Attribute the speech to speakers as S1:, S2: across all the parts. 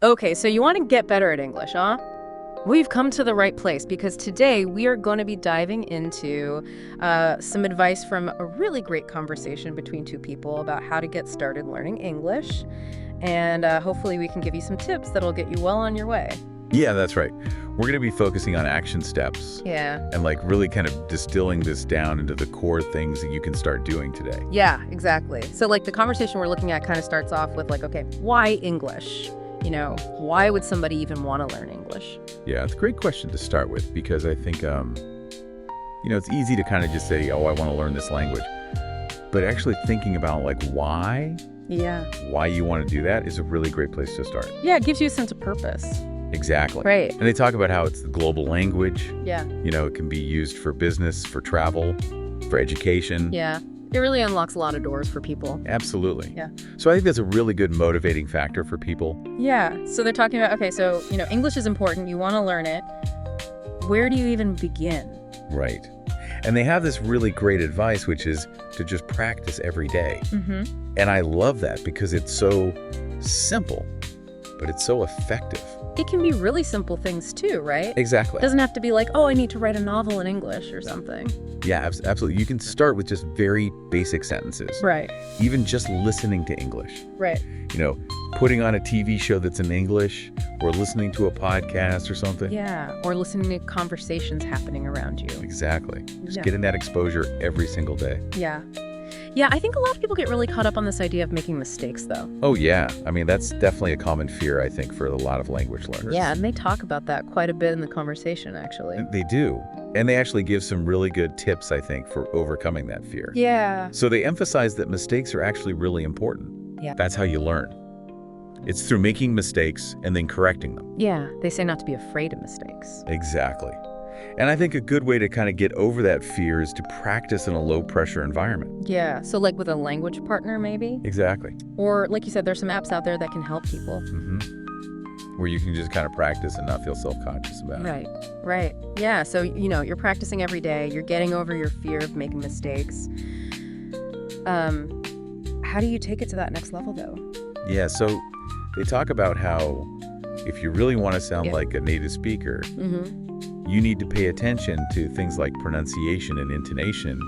S1: Okay, so you want to get better at English, huh? We've come to the right place because today we are going to be diving into some advice from a really great conversation between two people about how to get started learning English. And hopefully we can give you some tips that'll get you well on your way.
S2: Yeah, that's right. We're going to be focusing on action steps
S1: Yeah.
S2: and really kind of distilling this down into the core things that you can start doing today.
S1: Yeah, exactly. So the conversation we're looking at kind of starts off with okay, why English? Why would somebody even want to learn English?
S2: Yeah, it's a great question to start with because I think, it's easy to kind of just say, oh, I want to learn this language. But actually thinking about why you want to do that is a really great place to start.
S1: Yeah, it gives you a sense of purpose.
S2: Exactly.
S1: Right.
S2: And they talk about how it's the global language.
S1: Yeah.
S2: It can be used for business, for travel, for education.
S1: Yeah. It really unlocks a lot of doors for people.
S2: Absolutely.
S1: Yeah.
S2: So I think that's a really good motivating factor for people.
S1: Yeah. So they're talking about, okay, so, English is important. You want to learn it. Where do you even begin?
S2: Right. And they have this really great advice, which is to just practice every day.
S1: Mm-hmm.
S2: And I love that because it's so simple, but it's so effective.
S1: It can be really simple things too, right?
S2: Exactly.
S1: It doesn't have to be oh, I need to write a novel in English or something.
S2: Yeah, absolutely. You can start with just very basic sentences.
S1: Right.
S2: Even just listening to English.
S1: Right.
S2: Putting on a TV show that's in English or listening to a podcast or something.
S1: Yeah. Or listening to conversations happening around you.
S2: Exactly. Just
S1: Yeah.
S2: getting that exposure every single day.
S1: Yeah. Yeah, I think a lot of people get really caught up on this idea of making mistakes, though.
S2: Oh, yeah. I mean, that's definitely a common fear, I think, for a lot of language learners.
S1: Yeah, and they talk about that quite a bit in the conversation, actually.
S2: They do. And they actually give some really good tips, I think, for overcoming that fear.
S1: Yeah.
S2: So they emphasize that mistakes are actually really important.
S1: Yeah.
S2: That's how you learn. It's through making mistakes and then correcting them.
S1: Yeah, they say not to be afraid of mistakes.
S2: Exactly. And I think a good way to kind of get over that fear is to practice in a low-pressure environment.
S1: Yeah, so with a language partner, maybe?
S2: Exactly.
S1: Or, like you said, there's some apps out there that can help people.
S2: Where you can just kind of practice and not feel self-conscious about it.
S1: Right. Yeah, so, you're practicing every day. You're getting over your fear of making mistakes. How do you take it to that next level, though?
S2: Yeah, so they talk about how if you really want to sound
S1: Yeah.
S2: like a native speaker,
S1: Mm-hmm.
S2: you need to pay attention to things like pronunciation and intonation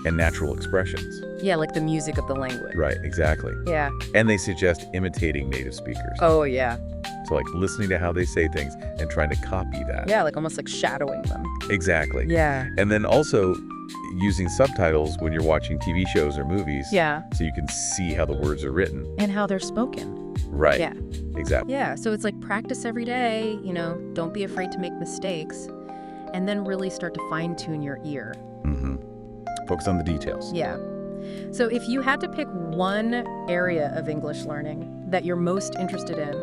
S2: and natural expressions.
S1: Yeah, like the music of the language.
S2: Right, exactly.
S1: Yeah.
S2: And they suggest imitating native speakers.
S1: Oh, yeah.
S2: So listening to how they say things and trying to copy that.
S1: Yeah, almost shadowing them.
S2: Exactly.
S1: Yeah.
S2: And then also using subtitles when you're watching TV shows or movies.
S1: Yeah.
S2: So you can see how the words are written.
S1: And how they're spoken.
S2: Right.
S1: Yeah.
S2: Exactly.
S1: Yeah, so it's practice every day, don't be afraid to make mistakes, and then really start to fine-tune your ear.
S2: Focus on the details.
S1: Yeah. So if you had to pick one area of English learning that you're most interested in,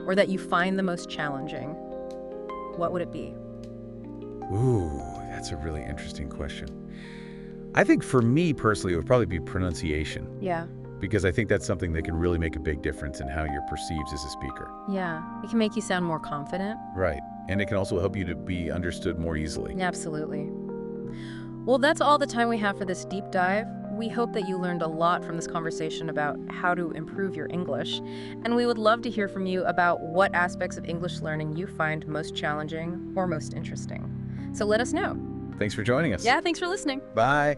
S1: or that you find the most challenging, what would it be?
S2: Ooh, that's a really interesting question. I think for me personally, it would probably be pronunciation,
S1: Yeah.
S2: because I think that's something that can really make a big difference in how you're perceived as a speaker.
S1: Yeah. It can make you sound more confident.
S2: Right. And it can also help you to be understood more easily.
S1: Absolutely. Well, that's all the time we have for this deep dive. We hope that you learned a lot from this conversation about how to improve your English, and we would love to hear from you about what aspects of English learning you find most challenging or most interesting. So let us know.
S2: Thanks for joining us.
S1: Yeah, thanks for listening.
S2: Bye.